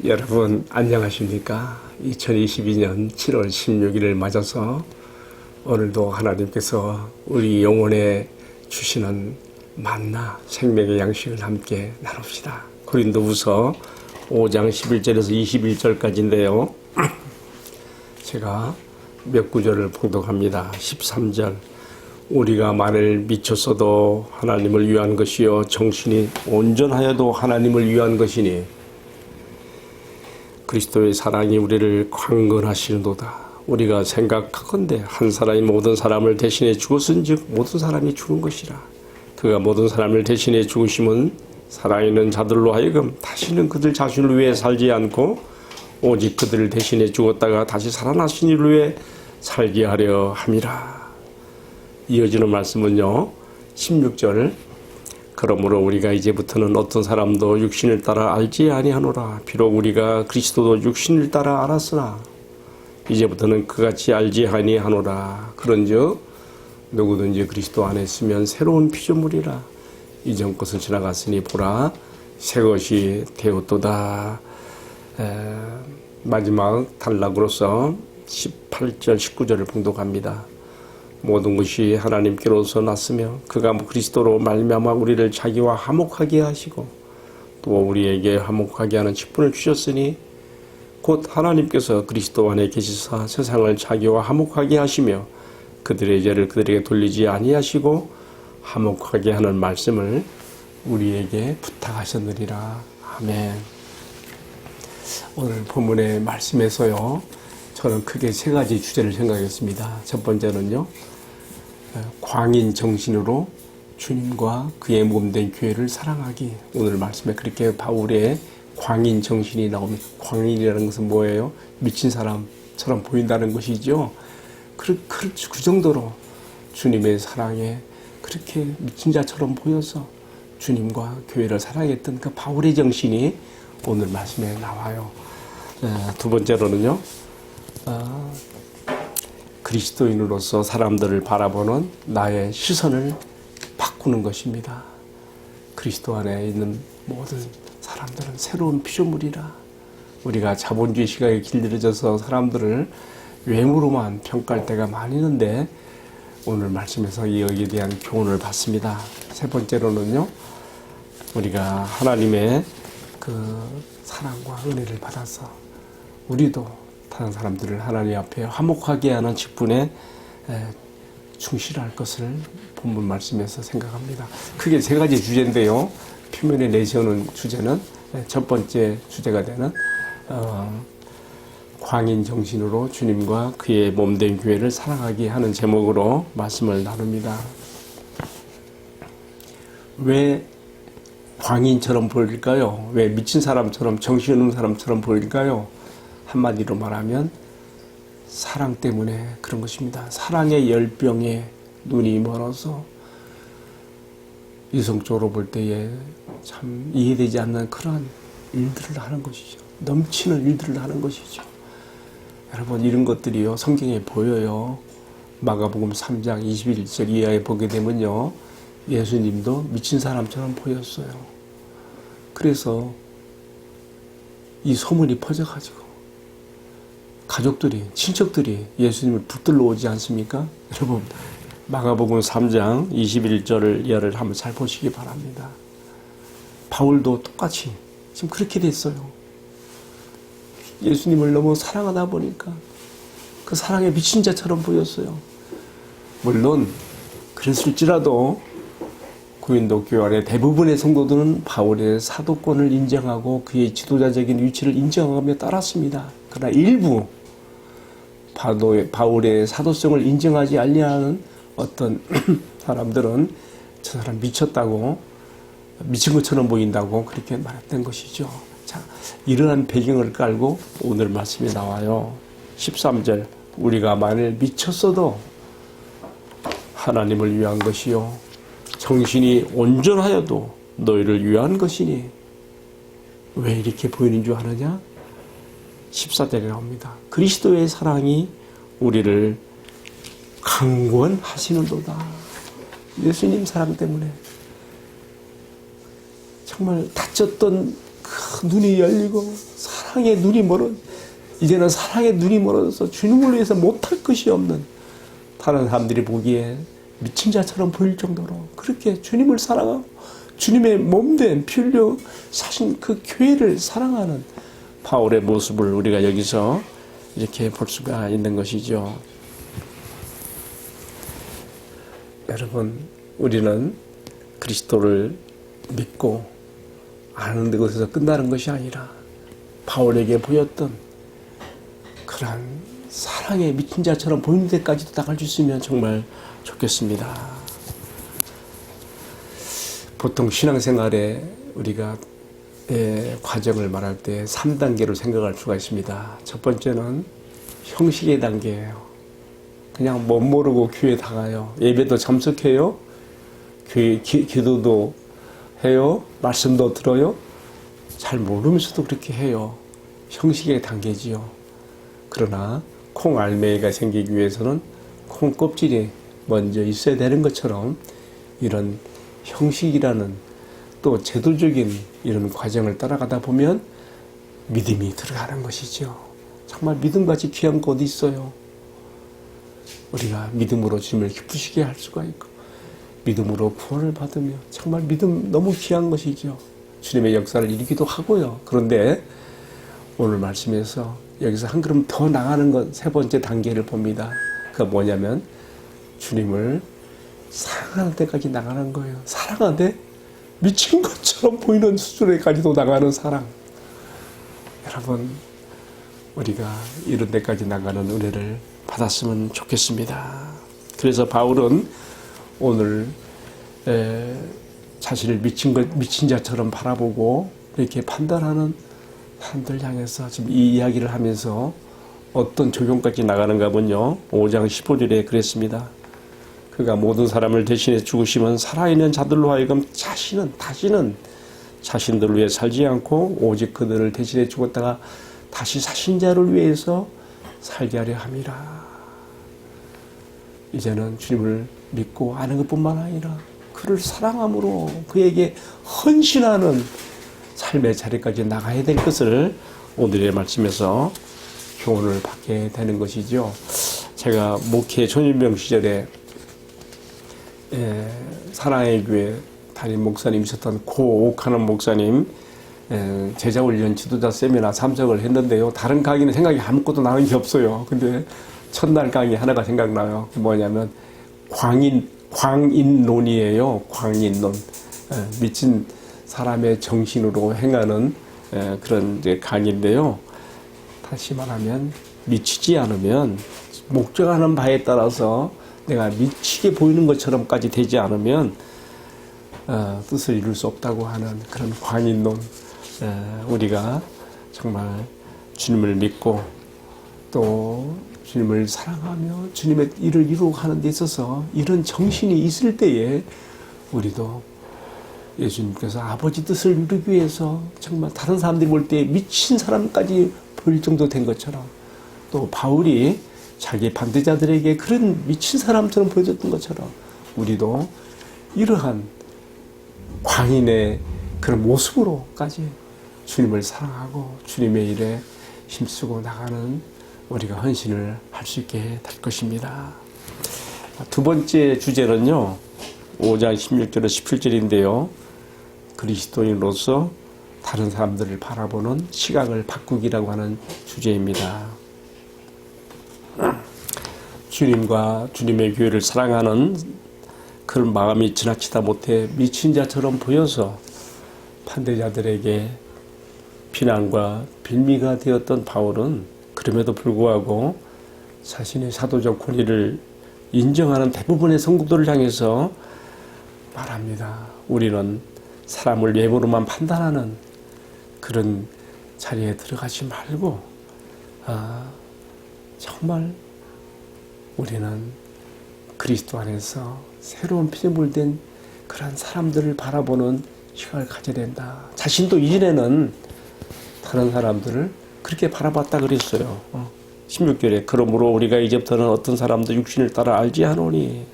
여러분 안녕하십니까? 2022년 7월 16일을 맞아서 오늘도 하나님께서 우리 영혼에 주시는 만나 생명의 양식을 함께 나눕시다. 고린도후서 5장 11절에서 21절까지인데요. 제가 몇 구절을 봉독합니다. 13절 우리가 만일 미쳤어도 하나님을 위한 것이요 정신이 온전하여도 하나님을 위한 것이니 그리스도의 사랑이 우리를 강건하시는도다. 우리가 생각하건대 한 사람이 모든 사람을 대신해 죽었은즉 모든 사람이 죽은 것이라. 그가 모든 사람을 대신해 죽으심은 살아있는 자들로 하여금 다시는 그들 자신을 위해 살지 않고 오직 그들을 대신해 죽었다가 다시 살아나신 이를 위해 살게 하려 함이라. 이어지는 말씀은요, 16절 그러므로 우리가 이제부터는 어떤 사람도 육신을 따라 알지 아니하노라. 비록 우리가 그리스도도 육신을 따라 알았으나 이제부터는 그같이 알지 아니하노라. 그런즉 누구든지 그리스도 안에 있으면 새로운 피조물이라. 이전 것은 지나갔으니 보라 새것이 되었도다. 마지막 단락으로서 18절 19절을 봉독합니다. 모든 것이 하나님께로서 났으며 그가 그리스도로 말미암아 우리를 자기와 화목하게 하시고 또 우리에게 화목하게 하는 직분을 주셨으니 곧 하나님께서 그리스도 안에 계시사 세상을 자기와 화목하게 하시며 그들의 죄를 그들에게 돌리지 아니하시고 화목하게 하는 말씀을 우리에게 부탁하셨느니라. 아멘. 오늘 본문의 말씀에서요, 저는 크게 세 가지 주제를 생각했습니다. 첫 번째는요, 광인 정신으로 주님과 그의 몸된 교회를 사랑하기. 오늘 말씀에 그렇게 바울의 광인 정신이 나옵니다. 광인이라는 것은 뭐예요? 미친 사람처럼 보인다는 것이죠. 그 정도로 주님의 사랑에 그렇게 미친 자처럼 보여서 주님과 교회를 사랑했던 그 바울의 정신이 오늘 말씀에 나와요. 두 번째로는요, 그리스도인으로서 사람들을 바라보는 나의 시선을 바꾸는 것입니다. 그리스도 안에 있는 모든 사람들은 새로운 피조물이라. 우리가 자본주의 시각에 길들여져서 사람들을 외모로만 평가할 때가 많이 있는데 오늘 말씀에서 여기에 대한 교훈을 받습니다. 세 번째로는요, 우리가 하나님의 그 사랑과 은혜를 받아서 우리도 다른 사람들을 하나님 앞에 화목하게 하는 직분에 충실할 것을 본문 말씀에서 생각합니다. 크게 세 가지 주제인데요. 표면에 내세우는 주제는 첫 번째 주제가 되는 광인 정신으로 주님과 그의 몸된 교회를 사랑하게 하는 제목으로 말씀을 나눕니다. 왜 광인처럼 보일까요? 왜 미친 사람처럼 정신없는 사람처럼 보일까요? 한마디로 말하면 사랑 때문에 그런 것입니다. 사랑의 열병에 눈이 멀어서 이성적으로 볼 때에 참 이해되지 않는 그런 일들을 하는 것이죠. 넘치는 일들을 하는 것이죠. 여러분, 이런 것들이요, 성경에 보여요. 마가복음 3장 21절 이하에 보게 되면요, 예수님도 미친 사람처럼 보였어요. 그래서 이 소문이 퍼져가지고 가족들이, 친척들이 예수님을 붙들러 오지 않습니까? 여러분, 마가복음 3장 21절을 이하를 한번 잘 보시기 바랍니다. 바울도 똑같이 지금 그렇게 됐어요. 예수님을 너무 사랑하다 보니까 그 사랑에 미친 자처럼 보였어요. 물론 그랬을지라도 고린도 교회 안에 대부분의 성도들은 바울의 사도권을 인정하고 그의 지도자적인 위치를 인정하며 따랐습니다. 그러나 일부 바울의 사도성을 인정하지 아니하는 어떤 사람들은 저 사람 미쳤다고, 미친 것처럼 보인다고 그렇게 말했던 것이죠. 자, 이러한 배경을 깔고 오늘 말씀이 나와요. 13절 우리가 만일 미쳤어도 하나님을 위한 것이요 정신이 온전하여도 너희를 위한 것이니. 왜 이렇게 보이는 줄 아느냐? 14절에 나옵니다. 그리스도의 사랑이 우리를 강권하시는도다. 예수님 사랑 때문에 정말 다쳤던 그 눈이 열리고 이제는 사랑의 눈이 멀어져서 주님을 위해서 못할 것이 없는, 다른 사람들이 보기에 미친 자처럼 보일 정도로 그렇게 주님을 사랑하고 주님의 몸된 피 흘려 사신 그 교회를 사랑하는 바울의 모습을 우리가 여기서 이렇게 볼 수가 있는 것이죠. 여러분, 우리는 그리스도를 믿고 아는 것에서 끝나는 것이 아니라 바울에게 보였던 그러한 사랑에 미친 자처럼 보이는 데까지도 나갈 수 있으면 정말 좋겠습니다. 보통 신앙생활에 우리가 과정을 말할 때 3단계로 생각할 수가 있습니다. 첫 번째는 형식의 단계예요. 그냥 못 모르고 교회 다가요. 예배도 참석해요. 기도도 해요. 말씀도 들어요. 잘 모르면서도 그렇게 해요. 형식의 단계지요. 그러나 콩 알맹이가 생기기 위해서는 콩 껍질이 먼저 있어야 되는 것처럼 이런 형식이라는 또 제도적인 이런 과정을 따라가다 보면 믿음이 들어가는 것이죠. 정말 믿음같이 귀한 것 어디 있어요. 우리가 믿음으로 주님을 기쁘시게 할 수가 있고 믿음으로 구원을 받으며 정말 믿음 너무 귀한 것이죠. 주님의 역사를 일으키기도 하고요. 그런데 오늘 말씀에서 여기서 한 걸음 더 나가는 것, 세 번째 단계를 봅니다. 그게 뭐냐면 주님을 사랑하는 데까지 나가는 거예요. 사랑하는데 미친 것처럼 보이는 수준에까지도 나가는 사랑. 여러분, 우리가 이런 데까지 나가는 은혜를 받았으면 좋겠습니다. 그래서 바울은 오늘 자신을 미친 자처럼 바라보고 이렇게 판단하는 사람들 향해서 지금 이 이야기를 하면서 어떤 적용까지 나가는가 하면요, 5장 15절에 그랬습니다. 그가 모든 사람을 대신해 죽으시면 살아있는 자들로 하여금 다시는 자신들을 위해 살지 않고 오직 그들을 대신해 죽었다가 다시 사신 자를 위해서 살게 하려 함이라. 이제는 주님을 믿고 아는 것뿐만 아니라 그를 사랑함으로 그에게 헌신하는 삶의 자리까지 나가야 될 것을 오늘의 말씀에서 교훈을 받게 되는 것이죠. 제가 목회 전임병 시절에 사랑의 교회 담임 목사님이셨던 고옥하는 목사님 제자훈련 지도자 세미나 참석을 했는데요. 다른 강의는 생각이 아무것도 나는 게 없어요. 근데 첫날 강의 하나가 생각나요. 뭐냐면 광인론이에요. 광인론. 미친 사람의 정신으로 행하는 그런 이제 강의인데요. 다시 말하면 미치지 않으면 목적하는 바에 따라서 내가 미치게 보이는 것처럼까지 되지 않으면 뜻을 이룰 수 없다고 하는 그런 광인론. 우리가 정말 주님을 믿고 또 주님을 사랑하며 주님의 일을 이루어가는 데 있어서 이런 정신이 있을 때에 우리도 예수님께서 아버지 뜻을 이루기 위해서 정말 다른 사람들이 볼 때 미친 사람까지 보일 정도 된 것처럼 또 바울이 자기 반대자들에게 그런 미친 사람처럼 보여줬던 것처럼 우리도 이러한 광인의 그런 모습으로까지 주님을 사랑하고 주님의 일에 힘쓰고 나가는 우리가 헌신을 할 수 있게 될 것입니다. 두 번째 주제는요, 5장 16절에서 17절인데요. 그리스도인으로서 다른 사람들을 바라보는 시각을 바꾸기라고 하는 주제입니다. 주님과 주님의 교회를 사랑하는 그런 마음이 지나치다 못해 미친 자처럼 보여서 반대자들에게 비난과 빌미가 되었던 바울은 그럼에도 불구하고 자신의 사도적 권위를 인정하는 대부분의 성도들을 향해서 말합니다. 우리는 사람을 외모로만 판단하는 그런 자리에 들어가지 말고 정말 우리는 그리스도 안에서 새로운 피조물 된 그런 사람들을 바라보는 시각을 가져야 된다. 자신도 이전에는 다른 사람들을 그렇게 바라봤다 그랬어요. 16절에 그러므로 우리가 이제부터는 어떤 사람도 육신을 따라 알지 않으니,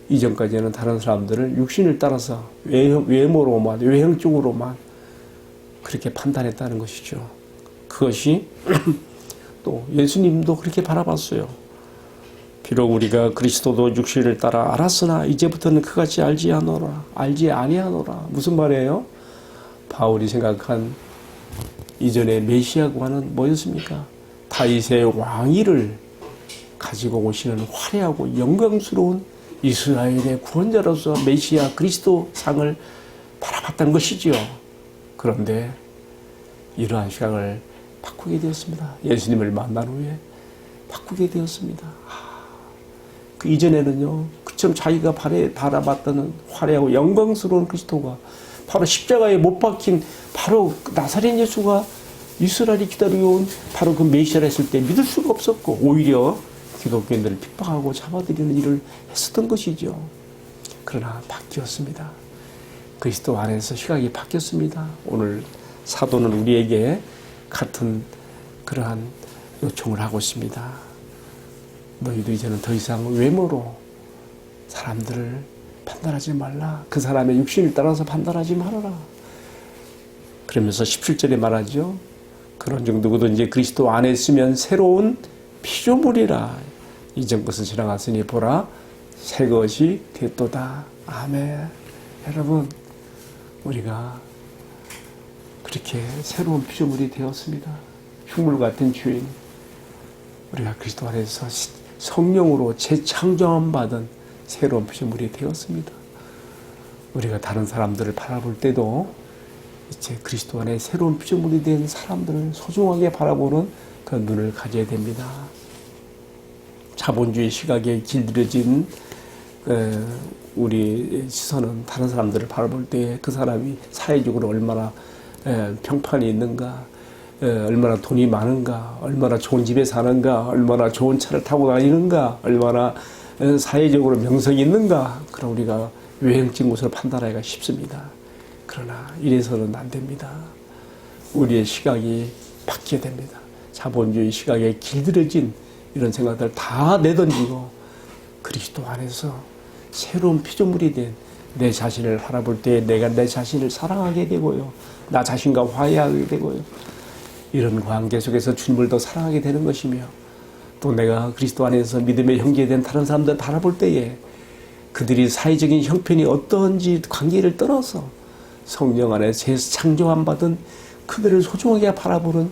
이전까지는 다른 사람들을 육신을 따라서 외모로만 외형적으로만 그렇게 판단했다는 것이죠. 그것이 또 예수님도 그렇게 바라봤어요. 비록 우리가 그리스도도 육신을 따라 알았으나 이제부터는 그같이 알지 아니하노라. 무슨 말이에요? 바울이 생각한 이전의 메시아와는 뭐였습니까? 다윗의 왕위를 가지고 오시는 화려하고 영광스러운 이스라엘의 구원자로서 메시아 그리스도 상을 바라봤다는 것이지요. 그런데 이러한 시각을 바꾸게 되었습니다. 예수님을 만난 후에 바꾸게 되었습니다. 그 이전에는요, 그처럼 자기가 바라봤던 화려하고 영광스러운 그리스도가 바로 십자가에 못 박힌 바로 나사렛 예수가 이스라엘이 기다려온 바로 그 메시아를 했을 때 믿을 수가 없었고, 오히려 기독교인들을 핍박하고 잡아들이는 일을 했었던 것이죠. 그러나 바뀌었습니다. 그리스도 안에서 시각이 바뀌었습니다. 오늘 사도는 우리에게 같은 그러한 요청을 하고 있습니다. 너희도 이제는 더 이상 외모로 사람들을 판단하지 말라. 그 사람의 육신을 따라서 판단하지 말아라. 그러면서 17절에 말하죠. 그런 정도고도 이제 그리스도 안에 있으면 새로운 피조물이라. 이전 것은 지나갔으니 보라 새 것이 됐도다. 아멘. 여러분, 우리가 그렇게 새로운 피조물이 되었습니다. 흉물 같은 죄인, 우리가 그리스도 안에서 성령으로 재창조함 받은 새로운 피조물이 되었습니다. 우리가 다른 사람들을 바라볼 때도 이제 그리스도 안에 새로운 피조물이 된 사람들을 소중하게 바라보는 그런 눈을 가져야 됩니다. 자본주의 시각에 길들여진 우리 시선은 다른 사람들을 바라볼 때 그 사람이 사회적으로 얼마나 평판이 있는가, 얼마나 돈이 많은가, 얼마나 좋은 집에 사는가, 얼마나 좋은 차를 타고 다니는가, 얼마나 사회적으로 명성이 있는가, 그럼 우리가 외형적인 것으로 판단하기가 쉽습니다. 그러나 이래서는 안 됩니다. 우리의 시각이 바뀌어야 됩니다. 자본주의 시각에 길들여진 이런 생각들 다 내던지고 그리스도 안에서 새로운 피조물이 된 내 자신을 바라볼 때 내가 내 자신을 사랑하게 되고요. 나 자신과 화해하게 되고요. 이런 관계 속에서 주님을 더 사랑하게 되는 것이며, 또 내가 그리스도 안에서 믿음의 형제된 다른 사람들을 바라볼 때에 그들이 사회적인 형편이 어떤지 관계를 떠나서 성령 안에 재창조함 받은 그들을 소중하게 바라보는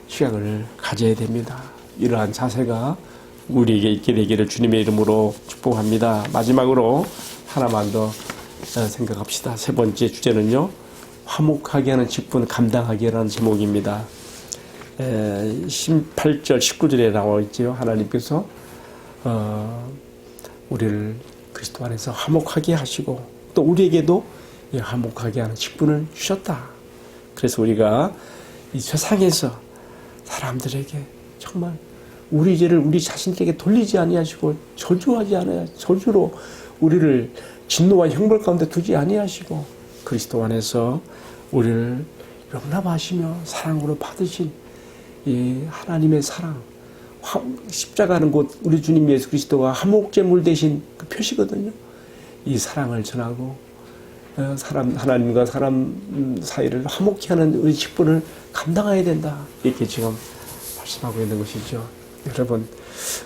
시각을 가져야 됩니다. 이러한 자세가 우리에게 있게 되기를 주님의 이름으로 축복합니다. 마지막으로 하나만 더 생각합시다. 세 번째 주제는요, 화목하게 하는 직분 감당하기라는 제목입니다. 18절 19절에 나와 있죠. 하나님께서 우리를 그리스도 안에서 화목하게 하시고 또 우리에게도 화목하게 하는 직분을 주셨다. 그래서 우리가 이 세상에서 사람들에게 정말 우리 죄를 우리 자신에게 돌리지 아니하시고 저주하지 않아야, 저주로 우리를 진노와 형벌 가운데 두지 아니하시고 그리스도 안에서 우리를 용납하시며 사랑으로 받으신 이 하나님의 사랑, 십자가는 곧 우리 주님 예수 그리스도가 화목제물 되신 그 표시거든요. 이 사랑을 전하고 하나님과 사람 사이를 화목케 하는 우리 직분을 감당해야 된다. 이렇게 지금 말씀하고 있는 것이죠. 여러분,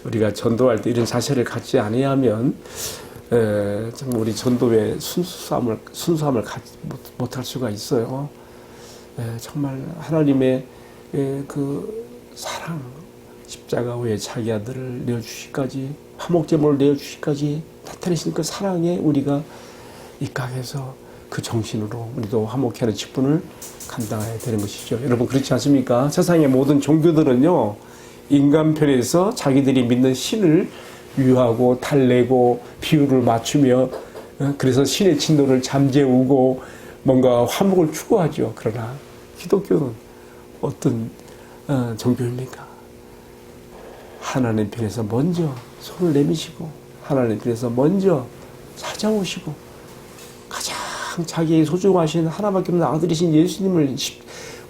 우리가 전도할 때 이런 자세를 갖지 아니하면 정말 우리 전도의 순수함을 갖지 못할 수가 있어요. 정말 하나님의 그 사랑, 십자가 위에 자기 아들을 내어주시기까지, 화목제물을 내어주시기까지 나타내신 그 사랑에 우리가 입각해서 그 정신으로 우리도 화목케 하는 직분을 감당해야 되는 것이죠. 여러분, 그렇지 않습니까? 세상의 모든 종교들은요, 인간 편에서 자기들이 믿는 신을 유하고 달래고 비유를 맞추며 그래서 신의 진노를 잠재우고 뭔가 화목을 추구하죠. 그러나 기독교는 어떤 종교입니까? 하나님 편에서 먼저 손을 내미시고 하나님 편에서 먼저 찾아오시고 가장 자기의 소중하신 하나밖에 없는 아들이신 예수님을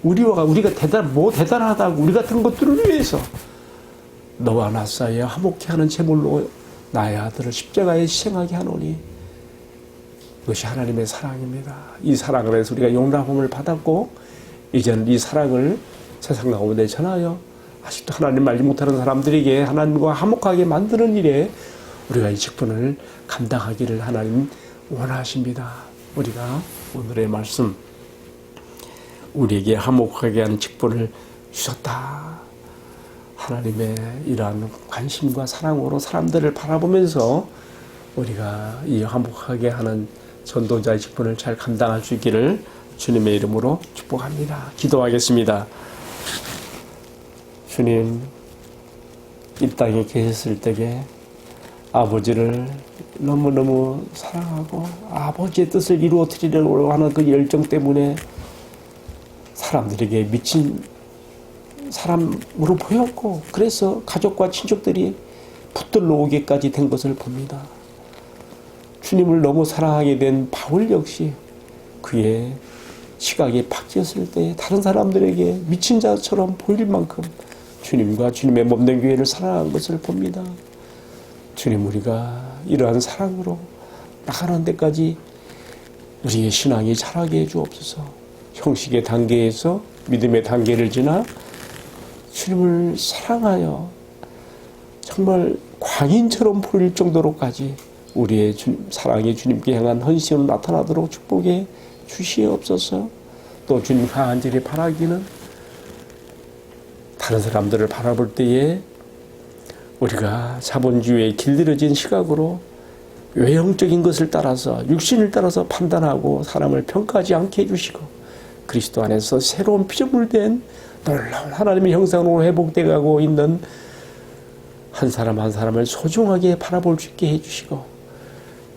우리가 대단하다고 우리 같은 것들을 위해서 너와 나 사이에 화목케 하는 제물로 나의 아들을 십자가에 희생하게 하노니 이것이 하나님의 사랑입니다. 이 사랑을 해서 우리가 용납함을 받았고 이제는 이 사랑을 세상 가운데 전하여 아직도 하나님 알지 못하는 사람들에게 하나님과 화목하게 만드는 일에 우리가 이 직분을 감당하기를 하나님 원하십니다. 우리가 오늘의 말씀, 우리에게 화목하게 하는 직분을 주셨다. 하나님의 이러한 관심과 사랑으로 사람들을 바라보면서 우리가 이 화목하게 하는 전도자의 직분을 잘 감당할 수 있기를 주님의 이름으로 축복합니다. 기도하겠습니다. 주님, 이 땅에 계셨을 때에 아버지를 너무너무 사랑하고 아버지의 뜻을 이루어드리려고 하는 그 열정 때문에 사람들에게 미친 사람으로 보였고, 그래서 가족과 친족들이 붙들러 오기까지 된 것을 봅니다. 주님을 너무 사랑하게 된 바울 역시 그의 시각이 바뀌었을 때 다른 사람들에게 미친 자처럼 보일 만큼 주님과 주님의 몸된 교회를 사랑한 것을 봅니다. 주님, 우리가 이러한 사랑으로 나가는 데까지 우리의 신앙이 자라게 해주옵소서. 형식의 단계에서 믿음의 단계를 지나 주님을 사랑하여 정말 광인처럼 보일 정도로까지 우리의 사랑이 주님께 향한 헌신으로 나타나도록 축복해 주시옵소서. 또 주님 간절히 바라기는 다른 사람들을 바라볼 때에 우리가 자본주의에 길들여진 시각으로 외형적인 것을 따라서 육신을 따라서 판단하고 사람을 평가하지 않게 해주시고 그리스도 안에서 새로운 피조물 된 놀라운 하나님의 형상으로 회복되어 가고 있는 한 사람 한 사람을 소중하게 바라볼 수 있게 해주시고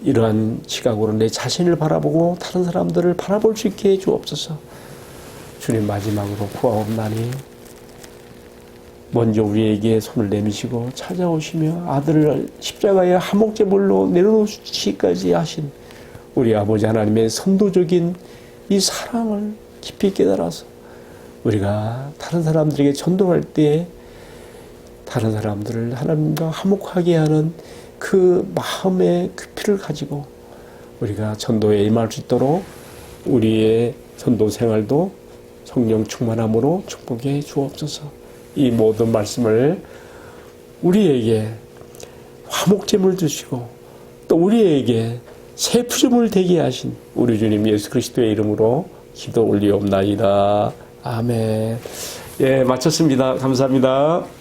이러한 시각으로 내 자신을 바라보고 다른 사람들을 바라볼 수 있게 해주옵소서. 주님, 마지막으로 구하옵나니 먼저 우리에게 손을 내미시고 찾아오시며 아들을 십자가의 화목제물로 내려놓으시기까지 하신 우리 아버지 하나님의 선도적인 이 사랑을 깊이 깨달아서 우리가 다른 사람들에게 전도할 때 다른 사람들을 하나님과 화목하게 하는 그 마음의 깊이를 가지고 우리가 전도에 임할 수 있도록 우리의 전도 생활도 성령 충만함으로 축복해 주옵소서. 이 모든 말씀을 우리에게 화목제물 주시고 또 우리에게 새 피조물 되게 하신 우리 주님 예수 그리스도의 이름으로 기도 올리옵나이다. 아멘. 예, 마쳤습니다. 감사합니다.